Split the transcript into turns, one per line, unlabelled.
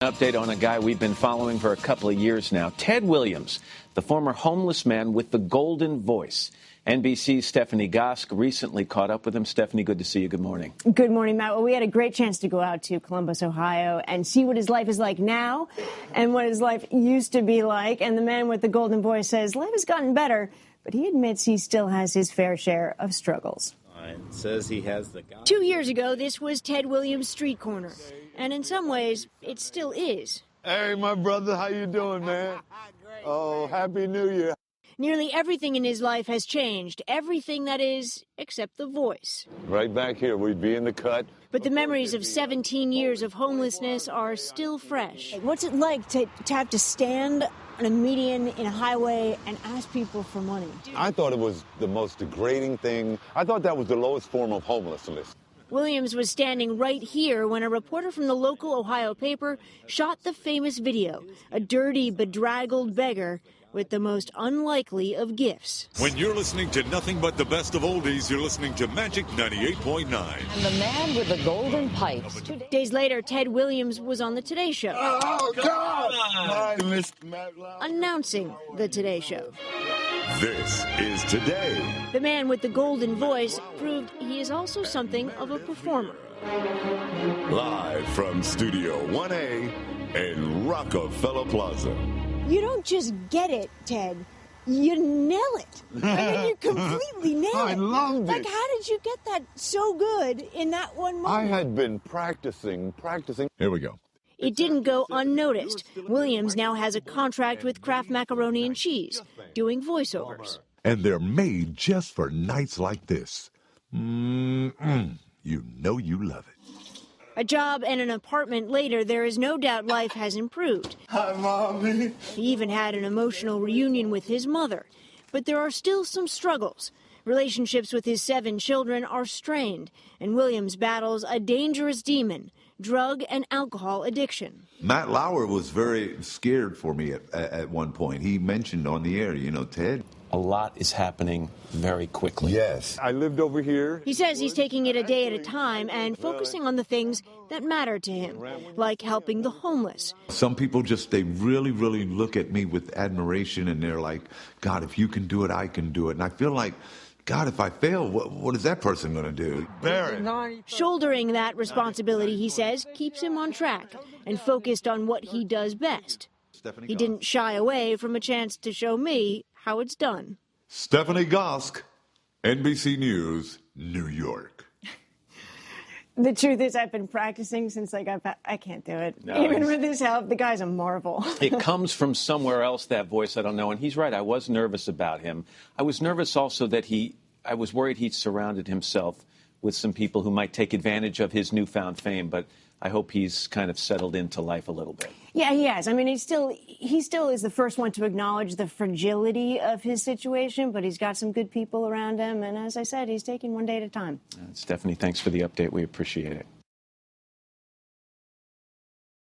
Update on a guy we've been following for a couple of years now. Ted Williams, the former homeless man with the golden voice. NBC's Stephanie Gosk recently caught up with him. Stephanie, good to see you. Good morning.
Good morning, Matt. Well, we had a great chance to go out to Columbus, Ohio, and see what his life is like now and what his life used to be like. And the man with the golden voice says life has gotten better, but he admits he still has his fair share of struggles.
It says he has the
2 years ago, this was Ted Williams' street corner. And in some ways, it still is.
Hey, my brother, how you doing, man? Oh, Happy New Year.
Nearly everything in his life has changed. Everything, that is, except the voice.
Right back here, we'd be in the cut.
But the memories of 17 years of homelessness are still fresh. What's it like to have to stand on a median in a highway and ask people for money?
I thought it was the most degrading thing. I thought that was the lowest form of homelessness.
Williams was standing right here when a reporter from the local Ohio paper shot the famous video, a dirty, bedraggled beggar with the most unlikely of gifts.
When you're listening to nothing but the best of oldies, you're listening to Magic 98.9.
And the man with the golden pipes.
Days later, Ted Williams was on the Today Show.
Oh, God! I missed Matt Lauer.
Announcing the Today Show.
This is Today.
The man with the golden voice proved he is also something of a performer.
Live from Studio 1A in Rockefeller Plaza.
You don't just get it, Ted. You nail it. I mean, you completely nail it.
I loved it.
Like, how did you get that so good in that one moment?
I had been practicing.
Here we go.
It didn't go unnoticed. Williams now has a contract with Kraft Macaroni and Cheese, doing voiceovers.
And they're made just for nights like this. You know you love it.
A job and an apartment later, there is no doubt life has improved.
Hi, Mommy.
He even had an emotional reunion with his mother. But there are still some struggles. Relationships with his 7 children are strained, and Williams battles a dangerous demon, drug and alcohol addiction.
Matt Lauer was very scared for me at one point. He mentioned on the air, Ted.
A lot is happening very quickly.
Yes. I lived over here.
He says he's taking it a day at a time and focusing on the things that matter to him, like helping the homeless.
Some people they really, really look at me with admiration, and they're like, God, if you can do it, I can do it. And I feel like, God, if I fail, what is that person going to do?
Barry.
Shouldering that responsibility, he says, keeps him on track and focused on what he does best. He didn't shy away from a chance to show me how it's done.
Stephanie Gosk, NBC News, New York.
The truth is, I've been practicing since I can't do it. No, even with his help, the guy's a marvel.
It comes from somewhere else, that voice, I don't know. And he's right, I was nervous about him. I was nervous also that I was worried he'd surrounded himself with some people who might take advantage of his newfound fame, but I hope he's kind of settled into life a little bit.
Yeah, he has. I mean, he still is the first one to acknowledge the fragility of his situation, but he's got some good people around him. And as I said, he's taking one day at a time.
Stephanie, thanks for the update. We appreciate it.